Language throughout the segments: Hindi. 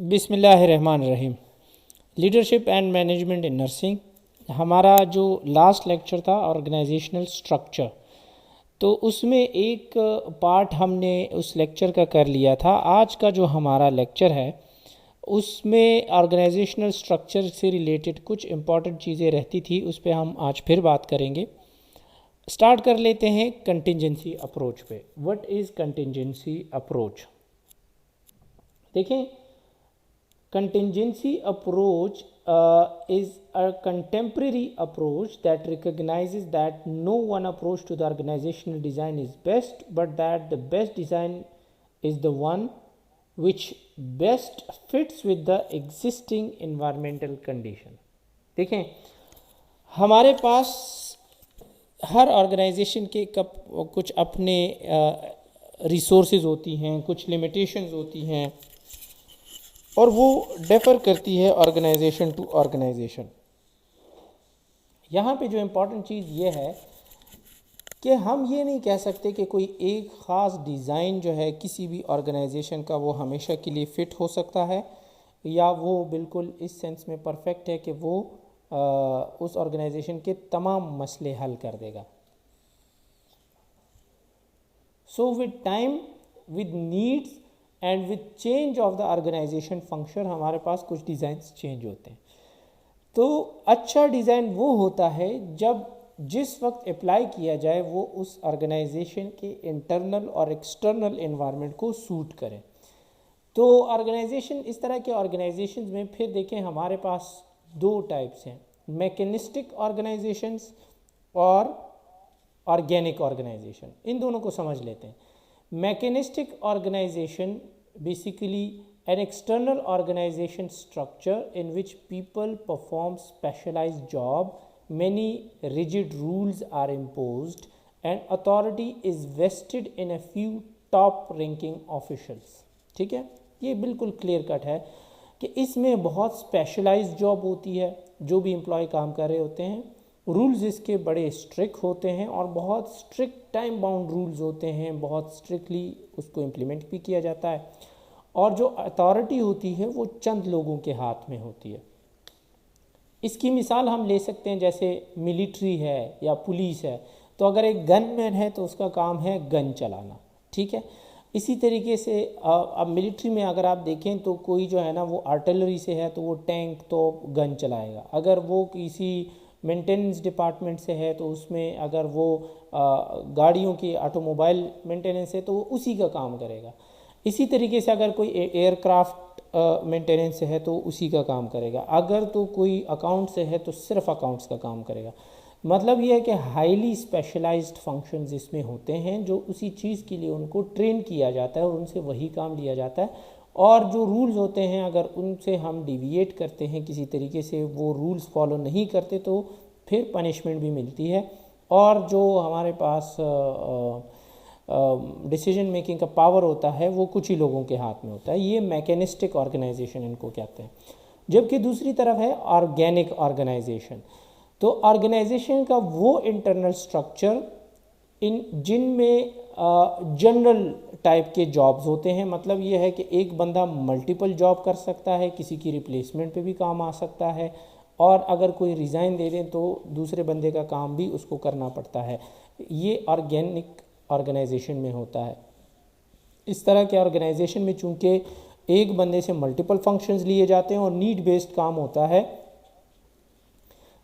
बिस्मिल्लाहिर्रहमानिर्रहीम। Leadership and management in nursing, हमारा जो लास्ट लेक्चर था ऑर्गेनाइजेशनल स्ट्रक्चर, तो उसमें एक पार्ट हमने उस लेक्चर का कर लिया था। आज का जो हमारा लेक्चर है उसमें ऑर्गेनाइजेशनल स्ट्रक्चर से रिलेटेड कुछ इंपॉर्टेंट चीज़ें रहती थी, उस पर हम आज फिर बात करेंगे। स्टार्ट कर लेते हैं कंटिजेंसी अप्रोच पे। What is contingency approach? देखें, contingency approach is a contemporary approach that recognizes that no one approach to the organizational design is best, but that the best design is the one which best fits with the existing environmental condition. देखें, हमारे पास हर ऑर्गेनाइजेशन के कुछ अपने रिसोर्सेज होती हैं, कुछ लिमिटेशंस होती हैं, और वो डिफ़र करती है ऑर्गेनाइजेशन टू ऑर्गेनाइजेशन। यहाँ पे जो इम्पॉर्टेंट चीज़ ये है कि हम ये नहीं कह सकते कि कोई एक ख़ास डिज़ाइन जो है किसी भी ऑर्गेनाइजेशन का वो हमेशा के लिए फ़िट हो सकता है, या वो बिल्कुल इस सेंस में परफेक्ट है कि वो उस ऑर्गेनाइजेशन के तमाम मसले हल कर देगा। So with time, with needs and with change of the organisation function, हमारे पास कुछ डिज़ाइंस चेंज होते हैं। तो अच्छा डिज़ाइन वो होता है जब जिस वक्त अप्लाई किया जाए वो उस ऑर्गेनाइजेशन के इंटरनल और एक्सटर्नल एनवायरनमेंट को सूट करे। तो ऑर्गेनाइजेशन, इस तरह के ऑर्गेनाइजेशन में फिर देखें हमारे पास दो टाइप्स हैं, मैकेनिस्टिक ऑर्गेनाइजेशंस और ऑर्गेनिक ऑर्गेनाइजेशन। इन दोनों को समझ लेते हैं। Mechanistic organization, basically an external organization structure in which people perform specialized job, many rigid rules are imposed and authority is vested in a few top ranking officials। ठीक है, ये बिल्कुल क्लियर कट है कि इसमें बहुत स्पेशलाइज्ड जॉब होती है, जो भी एम्प्लॉय काम कर रहे होते हैं। रूल्स इसके बड़े स्ट्रिक्ट होते हैं और बहुत स्ट्रिक्ट टाइम बाउंड रूल्स होते हैं, बहुत स्ट्रिक्टली उसको इम्प्लीमेंट भी किया जाता है। और जो अथॉरिटी होती है वो चंद लोगों के हाथ में होती है। इसकी मिसाल हम ले सकते हैं, जैसे मिलिट्री है या पुलिस है, तो अगर एक गनमैन है तो उसका काम है गन चलाना। ठीक है, इसी तरीके से अब मिलिट्री में अगर आप देखें तो कोई जो है ना वो आर्टिलरी से है तो वो टैंक तो गन चलाएगा। अगर वो किसी मेंटेनेंस डिपार्टमेंट से है तो उसमें अगर वो गाड़ियों की ऑटोमोबाइल मेंटेनेंस है तो वो उसी का काम करेगा। इसी तरीके से अगर कोई एयरक्राफ्ट मेंटेनेंस से है तो उसी का काम करेगा। अगर तो कोई अकाउंट से है तो सिर्फ अकाउंट्स का काम करेगा। मतलब ये है कि हाईली स्पेशलाइज्ड फंक्शंस इसमें होते हैं जो उसी चीज़ के लिए उनको ट्रेन किया जाता है और उनसे वही काम लिया जाता है। और जो रूल्स होते हैं अगर उनसे हम डिविएट करते हैं, किसी तरीके से वो रूल्स फॉलो नहीं करते, तो फिर पनिशमेंट भी मिलती है। और जो हमारे पास डिसीजन मेकिंग का पावर होता है वो कुछ ही लोगों के हाथ में होता है। ये मैकेनिस्टिक ऑर्गेनाइजेशन इनको कहते हैं। जबकि दूसरी तरफ है ऑर्गेनिक ऑर्गेनाइजेशन। तो ऑर्गेनाइजेशन का वो इंटरनल स्ट्रक्चर जिनमें जनरल टाइप के जॉब्स होते हैं। मतलब ये है कि एक बंदा मल्टीपल जॉब कर सकता है, किसी की रिप्लेसमेंट पे भी काम आ सकता है, और अगर कोई रिज़ाइन दे दें तो दूसरे बंदे का काम भी उसको करना पड़ता है। ये ऑर्गेनिक ऑर्गेनाइजेशन में होता है। इस तरह के ऑर्गेनाइजेशन में चूँकि एक बंदे से मल्टीपल फंक्शंस लिए जाते हैं और नीड बेस्ड काम होता है,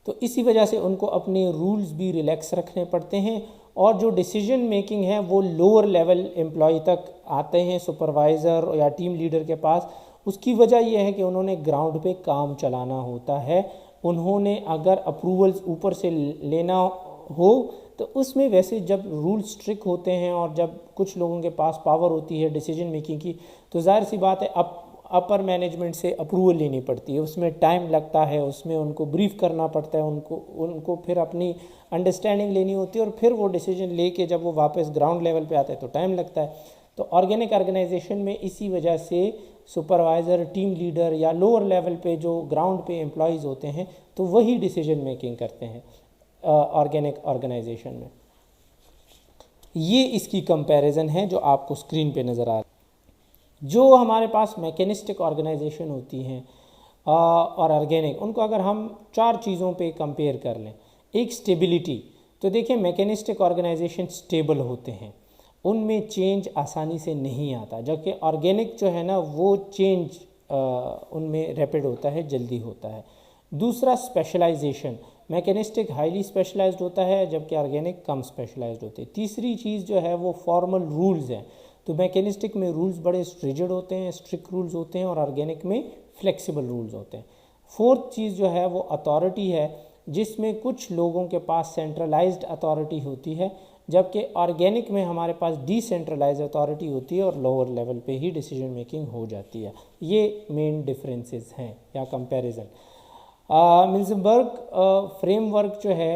तो इसी वजह से उनको अपने रूल्स भी रिलैक्स रखने पड़ते हैं। और जो डिसीजन मेकिंग है वो लोअर लेवल एम्प्लॉय तक आते हैं, सुपरवाइज़र या टीम लीडर के पास। उसकी वजह यह है कि उन्होंने ग्राउंड पे काम चलाना होता है। उन्होंने अगर अप्रूवल्स ऊपर से लेना हो तो उसमें वैसे जब रूल स्ट्रिक्ट होते हैं और जब कुछ लोगों के पास पावर होती है डिसीजन मेकिंग की, तो जाहिर सी बात है अपर मैनेजमेंट से अप्रूवल लेनी पड़ती है। उसमें टाइम लगता है, उसमें उनको ब्रीफ करना पड़ता है, उनको फिर अपनी अंडरस्टैंडिंग लेनी होती है, और फिर वो डिसीजन लेके जब वो वापस ग्राउंड लेवल पे आते हैं तो टाइम लगता है। तो ऑर्गेनिक ऑर्गेनाइजेशन में इसी वजह से सुपरवाइज़र, टीम लीडर या लोअर लेवल पे जो ग्राउंड पे एम्प्लॉयज़ होते हैं तो वही डिसीजन मेकिंग करते हैं ऑर्गेनिक ऑर्गेनाइजेशन में। ये इसकी कंपैरिजन है जो आपको स्क्रीन पे नज़र आ रहा है। जो हमारे पास मैकेनिस्टिक ऑर्गेनाइजेशन होती हैं और ऑर्गेनिक, उनको अगर हम 4 चीज़ों पे कंपेयर कर लें। एक स्टेबिलिटी, तो देखिए मैकेनिस्टिक ऑर्गेनाइजेशन स्टेबल होते हैं, उनमें चेंज आसानी से नहीं आता, जबकि ऑर्गेनिक जो है ना वो चेंज उनमें रैपिड होता है, जल्दी होता है। दूसरा स्पेशलाइजेशन, मैकेनिस्टिक हाईली स्पेशलाइज्ड होता है जबकि ऑर्गेनिक कम स्पेशलाइज्ड होते हैं। तीसरी चीज़ जो है वो फॉर्मल रूल्स हैं, तो मैकेनिस्टिक में रूल्स बड़े स्ट्रिजिड होते हैं, स्ट्रिक्ट रूल्स होते हैं, और ऑर्गेनिक में फ्लेक्सिबल रूल्स होते हैं। फोर्थ चीज़ जो है वो अथॉरिटी है, जिसमें कुछ लोगों के पास सेंट्रलाइज्ड अथॉरिटी होती है, जबकि ऑर्गेनिक में हमारे पास डिसेंट्रलाइज्ड अथॉरिटी होती है और लोअर लेवल पे ही डिसीजन मेकिंग हो जाती है। ये मेन डिफरेंसेस हैं या कंपैरिजन। मिल्सनबर्ग फ्रेमवर्क जो है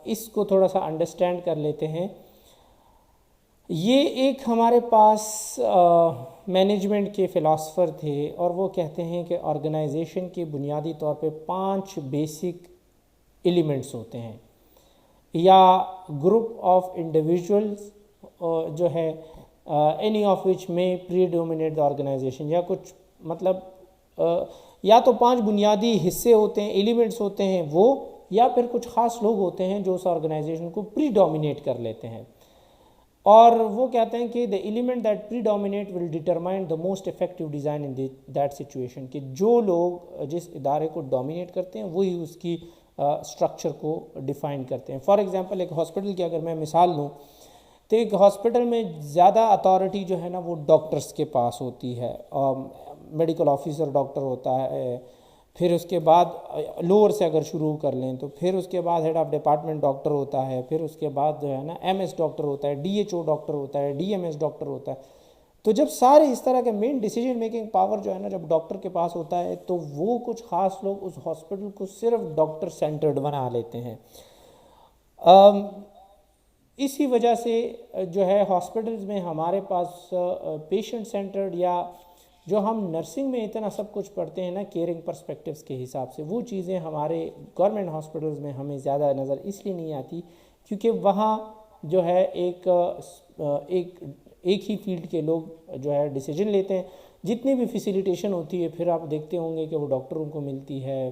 इसको थोड़ा सा अंडरस्टैंड कर लेते हैं। ये एक हमारे पास मैनेजमेंट के फ़िलासफ़र थे, और वो कहते हैं कि ऑर्गेनाइजेशन के बुनियादी तौर पे 5 बेसिक एलिमेंट्स होते हैं, या ग्रुप ऑफ इंडिविजुअल्स जो है एनी ऑफ विच में प्रीडोमिनेट द ऑर्गेनाइजेशन, या कुछ मतलब या तो 5 बुनियादी हिस्से होते हैं, एलिमेंट्स होते हैं वो, या फिर कुछ ख़ास लोग होते हैं जो उस ऑर्गेनाइजेशन को प्रीडोमिनेट कर लेते हैं। और वो कहते हैं कि the element that predominate will determine the most effective design in that situation, कि जो लोग जिस इदारे को डोमिनेट करते हैं वही उसकी स्ट्रक्चर को डिफ़ाइन करते हैं। फॉर एग्जांपल एक हॉस्पिटल की अगर मैं मिसाल लूँ, तो एक हॉस्पिटल में ज़्यादा अथॉरिटी जो है ना वो डॉक्टर्स के पास होती है, मेडिकल ऑफिसर डॉक्टर होता है, फिर उसके बाद लोअर से अगर शुरू कर लें तो फिर उसके बाद हेड ऑफ डिपार्टमेंट डॉक्टर होता है, फिर उसके बाद जो है ना एमएस डॉक्टर होता है, डीएचओ डॉक्टर होता है, डीएमएस डॉक्टर होता है। तो जब सारे इस तरह के मेन डिसीजन मेकिंग पावर जो है ना जब डॉक्टर के पास होता है, तो वो कुछ ख़ास लोग उस हॉस्पिटल को सिर्फ डॉक्टर सेंटर्ड बना लेते हैं। इसी वजह से जो है हॉस्पिटल्स में हमारे पास पेशेंट सेंटर्ड, या जो हम नर्सिंग में इतना सब कुछ पढ़ते हैं ना केयरिंग पर्सपेक्टिव्स के हिसाब से, वो चीज़ें हमारे गवर्नमेंट हॉस्पिटल्स में हमें ज़्यादा नज़र इसलिए नहीं आती क्योंकि वहाँ जो है एक ही फील्ड के लोग जो है डिसीजन लेते हैं। जितनी भी फैसिलिटेशन होती है फिर आप देखते होंगे कि वो डॉक्टरों को मिलती है,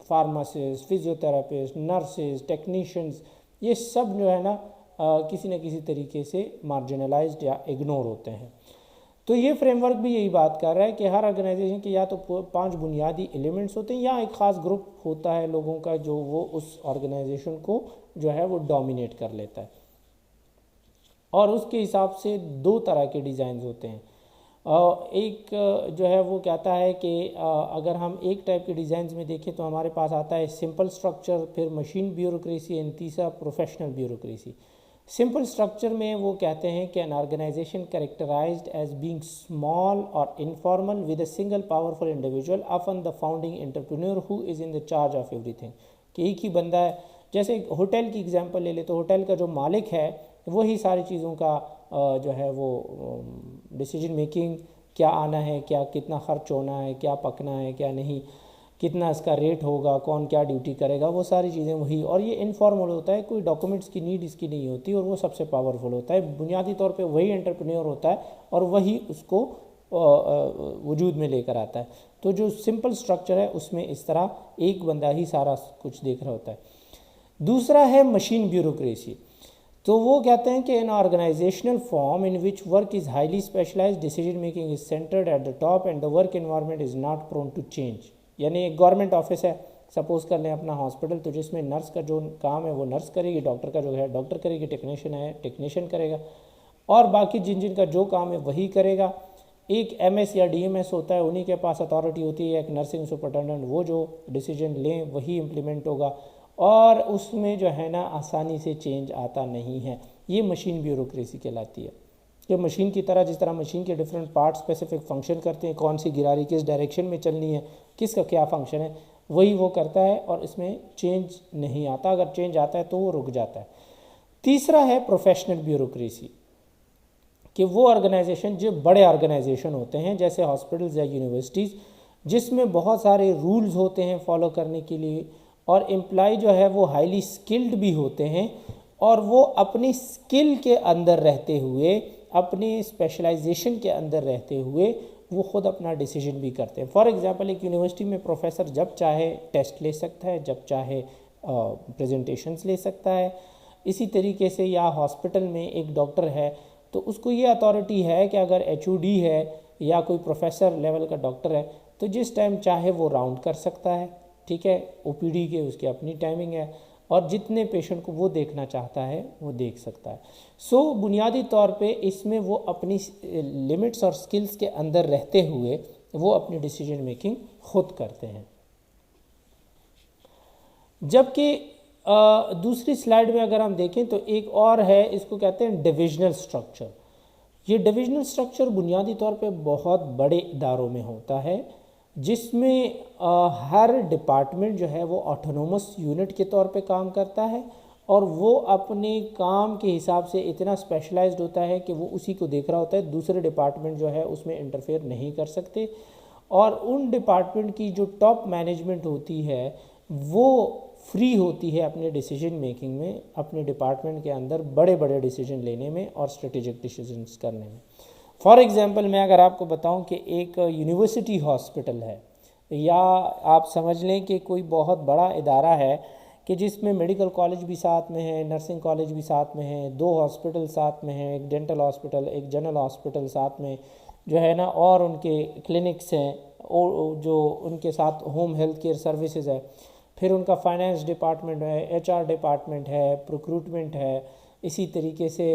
फार्मासिस्ट, फिजियोथेरापिस्ट, नर्सेज, टेक्नीशियंस, ये सब जो है ना किसी न किसी तरीके से मार्जिनलाइज्ड या इग्नोर होते हैं। तो ये फ्रेमवर्क भी यही बात कर रहा है कि हर ऑर्गेनाइजेशन के या तो 5 बुनियादी एलिमेंट्स होते हैं या एक ख़ास ग्रुप होता है लोगों का जो वो उस ऑर्गेनाइजेशन को जो है वो डोमिनेट कर लेता है। और उसके हिसाब से 2 तरह के डिज़ाइंस होते हैं। एक जो है वो कहता है कि अगर हम एक टाइप के डिज़ाइंस में देखें तो हमारे पास आता है सिंपल स्ट्रक्चर, फिर मशीन ब्यूरोक्रेसी, एंड तीसरा प्रोफेशनल ब्यूरोक्रेसी। सिंपल स्ट्रक्चर में वो कहते हैं कि an organisation characterised as being small और informal with a single powerful individual, often the founding entrepreneur who is in the charge of everything. कि एक ही बंदा है, जैसे होटल की एग्जांपल ले ले तो होटल का जो मालिक है वही सारी चीज़ों का जो है वो डिसीजन मेकिंग, क्या आना है, क्या कितना खर्च होना है, क्या पकना है, क्या नहीं, कितना इसका रेट होगा, कौन क्या ड्यूटी करेगा, वो सारी चीज़ें वही। और ये इनफॉर्मल होता है, कोई डॉक्यूमेंट्स की नीड इसकी नहीं होती, और वो सबसे पावरफुल होता है। बुनियादी तौर पे वही एंटरप्रेन्योर होता है और वही उसको वजूद में लेकर आता है। तो जो सिंपल स्ट्रक्चर है उसमें इस तरह एक बंदा ही सारा कुछ देख रहा होता है। दूसरा है मशीन ब्यूरोक्रेसी। तो वो कहते हैं कि an organisational form in which work is highly specialised, decision making is centred at the top, and the work environment is not prone to change. यानी एक गवर्नमेंट ऑफिस है, सपोज कर लें अपना हॉस्पिटल, तो जिसमें नर्स का जो काम है वो नर्स करेगी, डॉक्टर का जो है डॉक्टर करेगी, टेक्नीशियन है टेक्नीशियन करेगा, और बाकी जिन जिन का जो काम है वही करेगा। एक एमएस या डीएमएस होता है, उन्हीं के पास अथॉरिटी होती है, एक नर्सिंग सुपरटेंडेंट, वो जो डिसीजन लें वही इम्प्लीमेंट होगा, और उसमें जो है ना आसानी से चेंज आता नहीं है। ये मशीन ब्यूरोक्रेसी कहलाती है। कि मशीन की तरह, जिस तरह मशीन के डिफरेंट पार्ट स्पेसिफिक फंक्शन करते हैं, कौन सी गिरारी किस डायरेक्शन में चलनी है, किसका क्या फंक्शन है, वही वो करता है, और इसमें चेंज नहीं आता। अगर चेंज आता है तो वो रुक जाता है। तीसरा है प्रोफेशनल ब्यूरोक्रेसी, कि वो ऑर्गेनाइजेशन जो बड़े ऑर्गेनाइजेशन होते हैं जैसे हॉस्पिटल्स या यूनिवर्सिटीज़, जिसमें बहुत सारे रूल्स होते हैं फॉलो करने के लिए, और एम्प्लॉय जो है वो हाईली स्किल्ड भी होते हैं, और वो अपनी स्किल के अंदर रहते हुए अपने स्पेशलाइजेशन के अंदर रहते हुए वो ख़ुद अपना डिसीजन भी करते हैं। फॉर एग्ज़ाम्पल एक यूनिवर्सिटी में प्रोफेसर जब चाहे टेस्ट ले सकता है, जब चाहे प्रेजेंटेशंस ले सकता है। इसी तरीके से या हॉस्पिटल में एक डॉक्टर है तो उसको ये अथॉरिटी है कि अगर एचओडी है या कोई प्रोफेसर लेवल का डॉक्टर है तो जिस टाइम चाहे वो राउंड कर सकता है, ठीक है। ओपीडी के उसकी अपनी टाइमिंग है और जितने पेशेंट को वो देखना चाहता है वो देख सकता है। सो बुनियादी तौर पे इसमें वो अपनी लिमिट्स और स्किल्स के अंदर रहते हुए वो अपनी डिसीजन मेकिंग खुद करते हैं। जबकि दूसरी स्लाइड में अगर हम देखें तो एक और है, इसको कहते हैं डिविजनल स्ट्रक्चर। ये डिविजनल स्ट्रक्चर बुनियादी तौर पे बहुत बड़े इदारों में होता है जिसमें हर डिपार्टमेंट जो है वो ऑटोनोमस यूनिट के तौर पे काम करता है और वो अपने काम के हिसाब से इतना स्पेशलाइज्ड होता है कि वो उसी को देख रहा होता है, दूसरे डिपार्टमेंट जो है उसमें इंटरफेयर नहीं कर सकते। और उन डिपार्टमेंट की जो टॉप मैनेजमेंट होती है वो फ्री होती है अपने डिसीजन मेकिंग में, अपने डिपार्टमेंट के अंदर बड़े बड़े डिसीजन लेने में और स्ट्रेटेजिक डिसीजंस करने में। फॉर एग्ज़ाम्पल मैं अगर आपको बताऊं कि एक यूनिवर्सिटी हॉस्पिटल है या आप समझ लें कि कोई बहुत बड़ा इदारा है कि जिसमें मेडिकल कॉलेज भी साथ में है, नर्सिंग कॉलेज भी साथ में है, 2 हॉस्पिटल साथ में हैं, एक डेंटल हॉस्पिटल, एक जनरल हॉस्पिटल साथ में जो है ना, और उनके क्लिनिक्स हैं और जो उनके साथ होम हेल्थ केयर सर्विसेज है, फिर उनका फाइनेंस डिपार्टमेंट है, एचआर डिपार्टमेंट है, प्रोक्रूटमेंट है, इसी तरीके से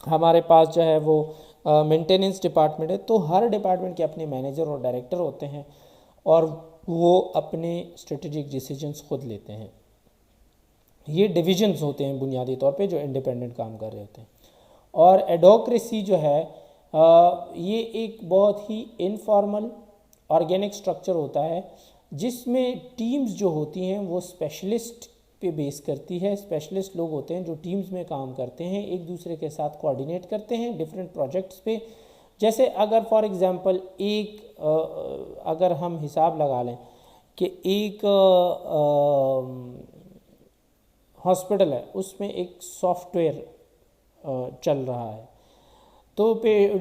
हमारे पास जो है वो मेंटेनेंस डिपार्टमेंट है। तो हर डिपार्टमेंट के अपने मैनेजर और डायरेक्टर होते हैं और वो अपने स्ट्रेटेजिक डिसीजंस खुद लेते हैं। ये डिविजन्स होते हैं बुनियादी तौर पे जो इंडिपेंडेंट काम कर रहे होते हैं। और एडोक्रेसी जो है ये एक बहुत ही इनफॉर्मल ऑर्गेनिक स्ट्रक्चर होता है जिसमें टीम्स जो होती हैं वो स्पेशलिस्ट पे बेस करती है। स्पेशलिस्ट लोग होते हैं जो टीम्स में काम करते हैं, एक दूसरे के साथ कोऑर्डिनेट करते हैं डिफरेंट प्रोजेक्ट्स पे। जैसे अगर फॉर एग्जांपल अगर हम हिसाब लगा लें कि एक हॉस्पिटल है उसमें एक सॉफ्टवेयर चल रहा है तो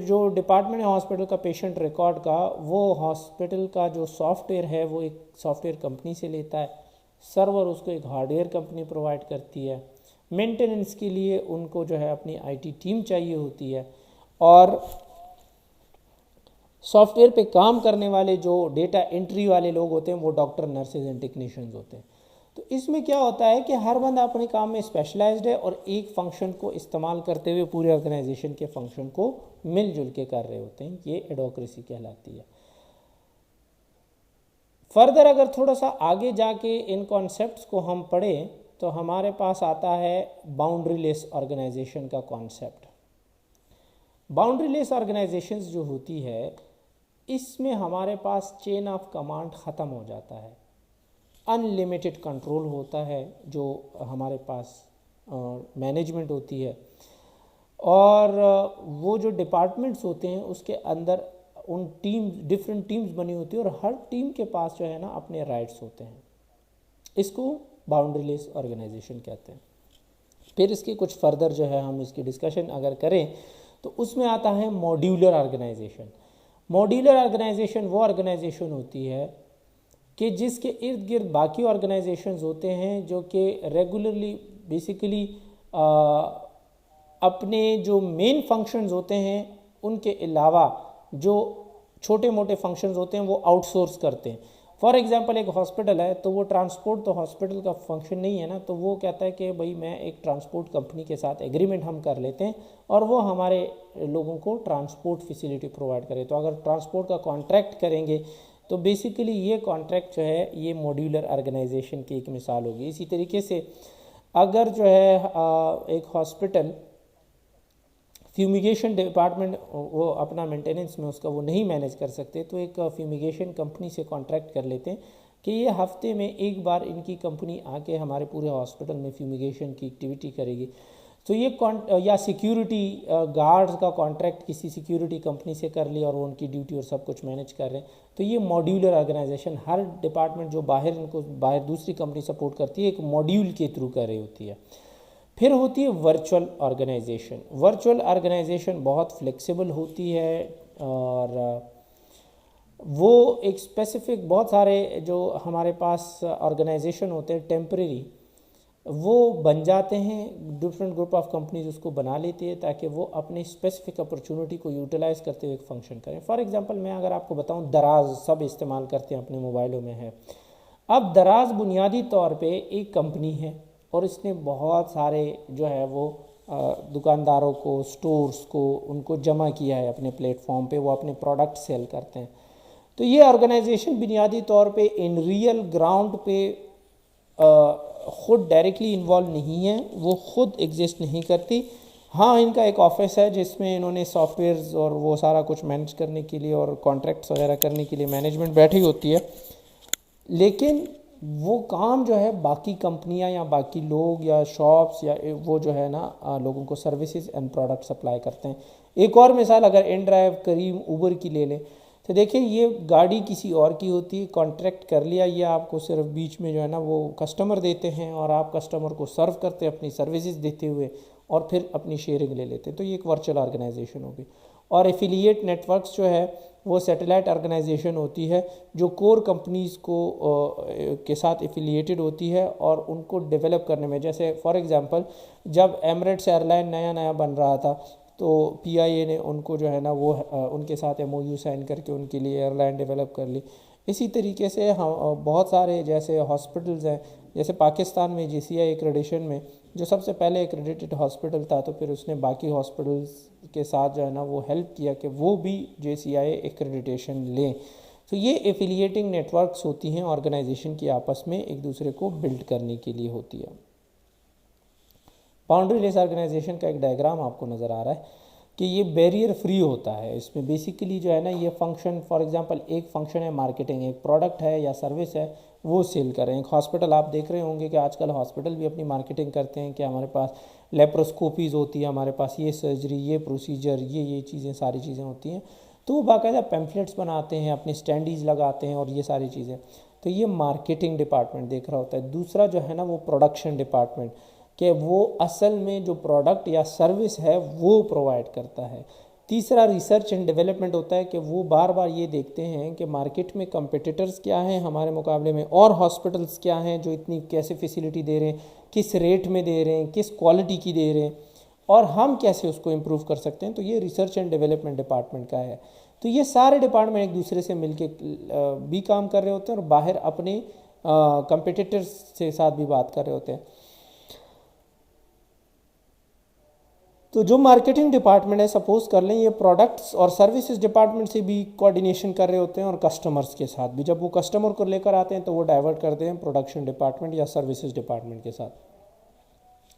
जो डिपार्टमेंट है हॉस्पिटल का पेशेंट रिकॉर्ड का, वो हॉस्पिटल का जो सॉफ्टवेयर है वो एक सॉफ्टवेयर कंपनी से लेता है, सर्वर उसको एक हार्डवेयर कंपनी प्रोवाइड करती है, मेंटेनेंस के लिए उनको जो है अपनी आईटी टीम चाहिए होती है, और सॉफ्टवेयर पे काम करने वाले जो डेटा एंट्री वाले लोग होते हैं वो डॉक्टर, नर्सेज एंड टेक्नीशियंस होते हैं। तो इसमें क्या होता है कि हर बंदा अपने काम में स्पेशलाइज्ड है और एक फंक्शन को इस्तेमाल करते हुए पूरे ऑर्गेनाइजेशन के फंक्शन को मिलजुल के कर रहे होते हैं। ये एडोक्रेसी कहलाती है। फर्दर अगर थोड़ा सा आगे जाके इन कॉन्सेप्ट्स को हम पढ़ें तो हमारे पास आता है बाउंड्रीलेस ऑर्गेनाइजेशन का कॉन्सेप्ट। बाउंड्रीलेस ऑर्गेनाइजेशंस जो होती है इसमें हमारे पास चेन ऑफ कमांड ख़त्म हो जाता है, अनलिमिटेड कंट्रोल होता है जो हमारे पास मैनेजमेंट होती है, और वो जो डिपार्टमेंट्स होते हैं उसके अंदर उन डिफरेंट टीम्स बनी होती है और हर टीम के पास जो है ना अपने राइट्स होते हैं। इसको बाउंड्रीलेस ऑर्गेनाइजेशन कहते हैं। फिर इसके कुछ फर्दर जो है हम इसकी डिस्कशन अगर करें तो उसमें आता है मॉड्यूलर ऑर्गेनाइजेशन। मॉड्यूलर ऑर्गेनाइजेशन वो ऑर्गेनाइजेशन होती है कि जिसके इर्द गिर्द बाकी ऑर्गेनाइजेशंस होते हैं जो कि रेगुलरली बेसिकली अपने जो मेन फंक्शंस होते हैं उनके अलावा जो छोटे मोटे फंक्शंस होते हैं वो आउटसोर्स करते हैं। फॉर एग्जांपल एक हॉस्पिटल है तो वो ट्रांसपोर्ट तो हॉस्पिटल का फंक्शन नहीं है ना, तो वो कहता है कि भाई मैं एक ट्रांसपोर्ट कंपनी के साथ एग्रीमेंट हम कर लेते हैं और वो हमारे लोगों को ट्रांसपोर्ट फैसिलिटी प्रोवाइड करे। तो अगर ट्रांसपोर्ट का कॉन्ट्रैक्ट करेंगे तो बेसिकली ये कॉन्ट्रैक्ट जो है ये मॉड्यूलर ऑर्गेनाइजेशन की एक मिसाल होगी। इसी तरीके से अगर जो है एक हॉस्पिटल फ्यूमिगेशन डिपार्टमेंट वो अपना मेंटेनेंस में उसका वो नहीं मैनेज कर सकते तो एक फ्यूमिगेशन कंपनी से कॉन्ट्रैक्ट कर लेते हैं कि ये हफ्ते में एक बार इनकी कंपनी आके हमारे पूरे हॉस्पिटल में फ्यूमिगेशन की एक्टिविटी करेगी। तो ये या सिक्योरिटी गार्ड्स का कॉन्ट्रैक्ट किसी सिक्योरिटी कंपनी से कर लिया और वो उनकी ड्यूटी और सब कुछ मैनेज कर रहे हैं। तो ये मॉड्यूलर ऑर्गेनाइजेशन, हर डिपार्टमेंट जो बाहर इनको बाहर दूसरी कंपनी सपोर्ट करती है एक मॉड्यूल के थ्रू कर रही होती है। फिर होती है वर्चुअल ऑर्गेनाइजेशन। वर्चुअल ऑर्गेनाइजेशन बहुत फ्लेक्सिबल होती है और वो एक स्पेसिफिक, बहुत सारे जो हमारे पास ऑर्गेनाइजेशन होते हैं टेम्परेरी, वो बन जाते हैं, डिफरेंट ग्रुप ऑफ कंपनीज उसको बना लेती है ताकि वो अपनी स्पेसिफिक अपॉर्चुनिटी को यूटिलाइज करते हुए एक फंक्शन करें। फॉर एग्जांपल मैं अगर आपको बताऊं, दराज सब इस्तेमाल करते हैं, अपने मोबाइलों में है। अब दराज बुनियादी तौर पे एक कंपनी है और इसने बहुत सारे जो है वो दुकानदारों को, स्टोर्स को, उनको जमा किया है अपने प्लेटफॉर्म पे, वो अपने प्रोडक्ट सेल करते हैं। तो ये ऑर्गेनाइजेशन बुनियादी तौर पे इन रियल ग्राउंड पे ख़ुद डायरेक्टली इन्वॉल्व नहीं है, वो ख़ुद एग्जिस्ट नहीं करती। हाँ, इनका एक ऑफिस है जिसमें इन्होंने सॉफ्टवेयर्स और वो सारा कुछ मैनेज करने के लिए और कॉन्ट्रैक्ट्स वगैरह करने के लिए मैनेजमेंट बैठी होती है, लेकिन वो काम जो है बाकी कंपनियां या बाकी लोग या शॉप्स या वो जो है ना लोगों को सर्विसेज एंड प्रोडक्ट सप्लाई करते हैं। एक और मिसाल अगर इनड्राइव, करीम, उबर की ले लें तो देखिए ये गाड़ी किसी और की होती है, कॉन्ट्रैक्ट कर लिया, ये आपको सिर्फ बीच में जो है ना वो कस्टमर देते हैं और आप कस्टमर को सर्व करते हैं अपनी सर्विसेज देते हुए और फिर अपनी शेयरिंग ले लेते हैं। तो ये एक वर्चुअल ऑर्गेनाइजेशन होगी। और एफिलिएट नेटवर्क्स जो है वो सैटेलाइट ऑर्गेनाइजेशन होती है जो कोर कंपनीज़ को के साथ एफिलिएटेड होती है और उनको डेवलप करने में, जैसे फॉर एग्जांपल जब एमिरेट्स एयरलाइन नया नया बन रहा था तो पीआईए ने उनको जो है ना वो उनके साथ एमओयू साइन करके उनके लिए एयरलाइन डेवलप कर ली। इसी तरीके से हम बहुत सारे जैसे हॉस्पिटल्स हैं, जैसे पाकिस्तान में जीसीआई एक्रेडिशन में जो सबसे पहले एक्रेडिटेड हॉस्पिटल था, तो फिर उसने बाकी हॉस्पिटल्स के साथ जो है ना वो हेल्प किया कि वो भी जीसीआई एक्रेडिटेशन लें। तो ये एफिलिएटिंग नेटवर्क्स होती हैं ऑर्गेनाइजेशन की, आपस में एक दूसरे को बिल्ड करने के लिए होती है। बाउंड्री लेस ऑर्गेनाइजेशन का एक डायग्राम आपको नज़र आ रहा है कि ये बैरियर फ्री होता है। इसमें बेसिकली जो है ना ये फंक्शन, फॉर एग्जांपल एक फंक्शन है मार्केटिंग, एक प्रोडक्ट है या सर्विस है वो सेल करें। एक हॉस्पिटल, आप देख रहे होंगे कि आजकल हॉस्पिटल भी अपनी मार्केटिंग करते हैं कि हमारे पास लेप्रोस्कोपीज़ होती है, हमारे पास ये सर्जरी, ये प्रोसीजर, ये चीज़ें, सारी चीज़ें होती हैं। तो वो बाकायदा पैम्फलेट्स बनाते हैं, अपने स्टैंडीज़ लगाते हैं और ये सारी चीज़ें। तो ये मार्केटिंग डिपार्टमेंट देख रहा होता है। दूसरा जो है ना वो प्रोडक्शन डिपार्टमेंट, कि वो असल में जो प्रोडक्ट या सर्विस है वो प्रोवाइड करता है। तीसरा रिसर्च एंड डेवलपमेंट होता है कि वो बार बार ये देखते हैं कि मार्केट में कंपटीटर्स क्या हैं हमारे मुकाबले में और हॉस्पिटल्स क्या हैं जो इतनी कैसे फैसिलिटी दे रहे हैं, किस रेट में दे रहे हैं, किस क्वालिटी की दे रहे हैं और हम कैसे उसको इम्प्रूव कर सकते हैं। तो ये रिसर्च एंड डेवलपमेंट डिपार्टमेंट का है। तो ये सारे डिपार्टमेंट एक दूसरे से मिलके भी काम कर रहे होते हैं और बाहर अपने कंपटीटर्स से साथ भी बात कर रहे होते हैं। तो जो मार्केटिंग डिपार्टमेंट है, सपोज कर लें ये प्रोडक्ट्स और सर्विसेज डिपार्टमेंट से भी कोऑर्डिनेशन कर रहे होते हैं और कस्टमर्स के साथ भी। जब वो कस्टमर को लेकर आते हैं तो वो डाइवर्ट करते हैं प्रोडक्शन डिपार्टमेंट या सर्विसेज डिपार्टमेंट के साथ।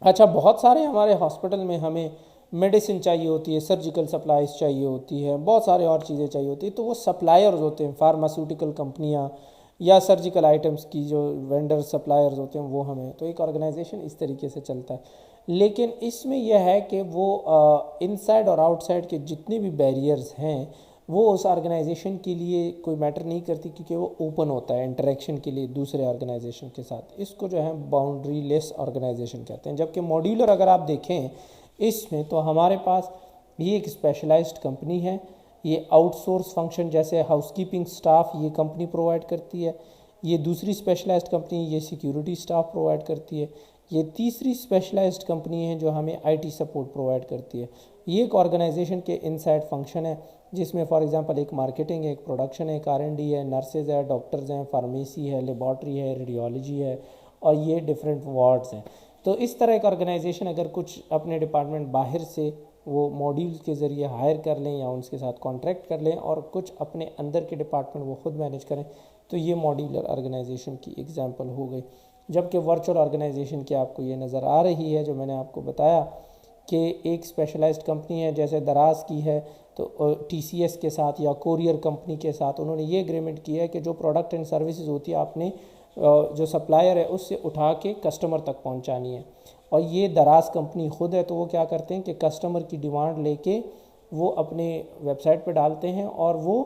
अच्छा, बहुत सारे हमारे हॉस्पिटल में हमें मेडिसिन चाहिए होती है, सर्जिकल सप्लाईज चाहिए होती है, बहुत सारे और चीज़ें चाहिए होती है। तो वो सप्लायर्स होते हैं, फार्मास्यूटिकल कंपनियाँ या सर्जिकल आइटम्स की जो वेंडर सप्लायर्स होते हैं वो हमें। तो एक ऑर्गेनाइजेशन इस तरीके से चलता है। लेकिन इसमें यह है कि वो इनसाइड और आउटसाइड के जितने भी बैरियर्स हैं वो उस ऑर्गेनाइजेशन के लिए कोई मैटर नहीं करती, क्योंकि वो ओपन होता है इंटरेक्शन के लिए दूसरे ऑर्गेनाइजेशन के साथ। इसको जो है बाउंड्री लेस ऑर्गेनाइजेशन कहते हैं। जबकि मॉड्यूलर अगर आप देखें इसमें, तो हमारे पास ये एक स्पेशलाइज्ड कंपनी है। ये आउटसोर्स फंक्शन जैसे हाउसकीपिंग स्टाफ ये कंपनी प्रोवाइड करती है। ये दूसरी स्पेशलाइज्ड कंपनी ये सिक्योरिटी स्टाफ प्रोवाइड करती है। ये तीसरी स्पेशलाइज्ड कंपनी है जो हमें आईटी सपोर्ट प्रोवाइड करती है। ये एक ऑर्गेनाइजेशन के इनसाइड फंक्शन है जिसमें फॉर एग्जांपल एक मार्केटिंग है, एक प्रोडक्शन है, एक R&D है, नर्सेज है, डॉक्टर्स हैं, फार्मेसी है, लेबॉर्ट्री है, रेडियोलॉजी है और ये डिफरेंट वार्ड्स हैं। तो इस तरह का ऑर्गेनाइजेशन अगर कुछ अपने डिपार्टमेंट बाहर से वो मॉड्यूल्स के ज़रिए हायर कर लें या उनके साथ कॉन्ट्रैक्ट कर लें और कुछ अपने अंदर के डिपार्टमेंट वो खुद मैनेज करें, तो ये मॉड्यूलर ऑर्गेनाइजेशन की एग्जांपल हो गई। जबकि वर्चुअल ऑर्गेनाइजेशन की आपको ये नज़र आ रही है जो मैंने आपको बताया कि एक स्पेशलाइज्ड कंपनी है जैसे दराज की है, तो TCS के साथ या कोरियर कंपनी के साथ उन्होंने ये एग्रीमेंट किया है कि जो प्रोडक्ट एंड सर्विसेज होती है आपने जो सप्लायर है उससे उठा के कस्टमर तक पहुंचानी है। और ये दराज कंपनी खुद है, तो वो क्या करते हैं कि कस्टमर की डिमांड लेके वो अपने वेबसाइट पे डालते हैं और वो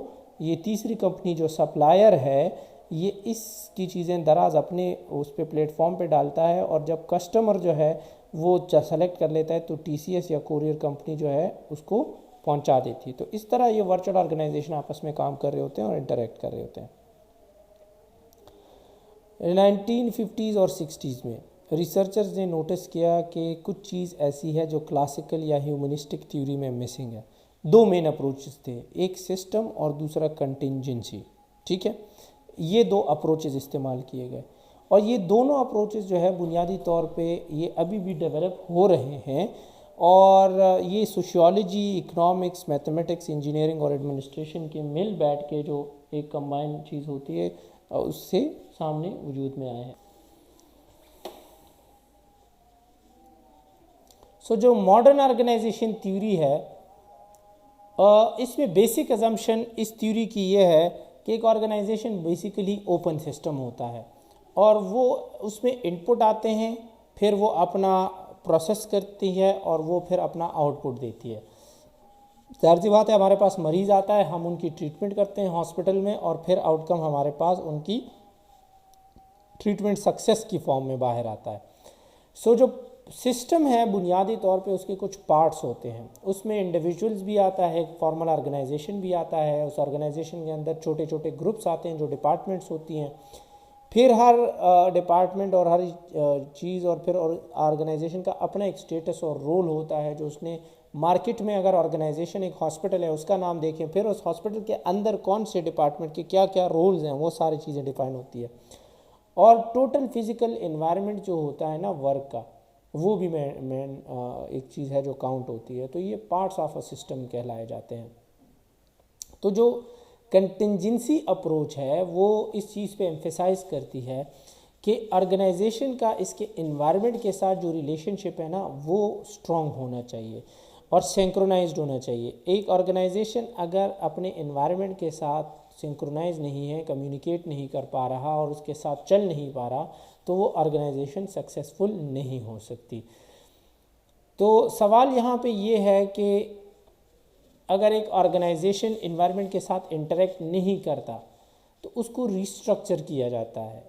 ये तीसरी कंपनी जो सप्लायर है ये इसकी चीज़ें दराज अपने उस पे प्लेटफॉर्म पे डालता है और जब कस्टमर जो है वो सेलेक्ट कर लेता है तो TCS या कोरियर कंपनी जो है उसको पहुंचा देती है। तो इस तरह ये वर्चुअल ऑर्गेनाइजेशन आपस में काम कर रहे होते हैं और इंटरेक्ट कर रहे होते हैं। 1950s और 60s में रिसर्चर्स ने नोटिस किया कि कुछ चीज़ ऐसी है जो क्लासिकल या ह्यूमनिस्टिक थ्योरी में मिसिंग है। दो मेन अप्रोचेस थे, एक सिस्टम और दूसरा कंटिंजेंसी। ठीक है, ये दो अप्रोचेस इस्तेमाल किए गए और ये दोनों अप्रोचेस जो है बुनियादी तौर पे ये अभी भी डेवलप हो रहे हैं और ये सोशियोलॉजी, इकोनॉमिक्स, मैथमेटिक्स, इंजीनियरिंग और एडमिनिस्ट्रेशन के मिल बैठ के जो एक कंबाइंड चीज़ होती है उससे सामने वजूद में आए हैं। जो मॉडर्न ऑर्गेनाइजेशन थ्योरी है इसमें बेसिक अजम्पशन इस थ्योरी की ये है कि एक ऑर्गेनाइजेशन बेसिकली ओपन सिस्टम होता है और वो उसमें इनपुट आते हैं, फिर वो अपना प्रोसेस करती है और वो फिर अपना आउटपुट देती है। जाहिर सी बात है, हमारे पास मरीज़ आता है, हम उनकी ट्रीटमेंट करते हैं हॉस्पिटल में और फिर आउटकम हमारे पास उनकी ट्रीटमेंट सक्सेस की फॉर्म में बाहर आता है। जो सिस्टम है बुनियादी तौर पे उसके कुछ पार्ट्स होते हैं, उसमें इंडिविजुअल्स भी आता है, फॉर्मल ऑर्गेनाइजेशन भी आता है, उस ऑर्गेनाइजेशन के अंदर छोटे छोटे ग्रुप्स आते हैं जो डिपार्टमेंट्स होती हैं, फिर हर डिपार्टमेंट और हर चीज़ और फिर ऑर्गेनाइजेशन का अपना एक स्टेटस और रोल होता है जो उसने मार्केट में, अगर ऑर्गेनाइजेशन एक हॉस्पिटल है उसका नाम देखें, फिर उस हॉस्पिटल के अंदर कौन से डिपार्टमेंट के क्या क्या रोल्स हैं वो सारी चीज़ें डिफाइन होती है। और टोटल फिजिकल एनवायरनमेंट जो होता है ना वर्क का, वो भी मेन एक चीज़ है जो काउंट होती है। तो ये पार्ट्स ऑफ अ सिस्टम कहलाए जाते हैं। तो जो कंटिंजेंसी अप्रोच है वो इस चीज़ पे एम्फेसाइज करती है कि ऑर्गेनाइजेशन का इसके एनवायरनमेंट के साथ जो रिलेशनशिप है ना वो स्ट्रॉन्ग होना चाहिए और सिंक्रोनाइज्ड होना चाहिए। एक ऑर्गेनाइजेशन अगर अपने एनवायरनमेंट के साथ सिंक्रोनाइज नहीं है, कम्युनिकेट नहीं कर पा रहा और उसके साथ चल नहीं पा रहा तो वो ऑर्गेनाइजेशन सक्सेसफुल नहीं हो सकती। तो सवाल यहाँ पे ये है कि अगर एक ऑर्गेनाइजेशन एनवायरनमेंट के साथ इंटरेक्ट नहीं करता तो उसको रिस्ट्रक्चर किया जाता है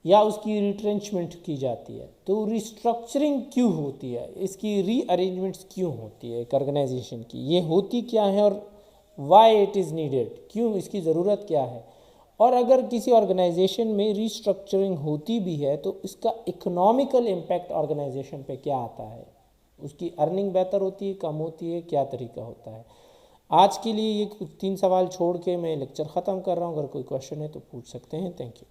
या उसकी रिट्रेंचमेंट की जाती है। तो रिस्ट्रक्चरिंग क्यों होती है, इसकी रीअरेंजमेंट्स क्यों होती है एक ऑर्गेनाइजेशन की, ये होती क्या है और वाई इट इज़ नीडेड, क्यों इसकी ज़रूरत क्या है। और अगर किसी ऑर्गेनाइजेशन में रिस्ट्रक्चरिंग होती भी है तो इसका इकोनॉमिकल इम्पैक्ट ऑर्गेनाइजेशन पे क्या आता है, उसकी अर्निंग बेहतर होती है, कम होती है, क्या तरीका होता है। आज के लिए ये 3 सवाल छोड़ के मैं लेक्चर ख़त्म कर रहा हूँ। अगर कोई क्वेश्चन है तो पूछ सकते हैं। Thank you.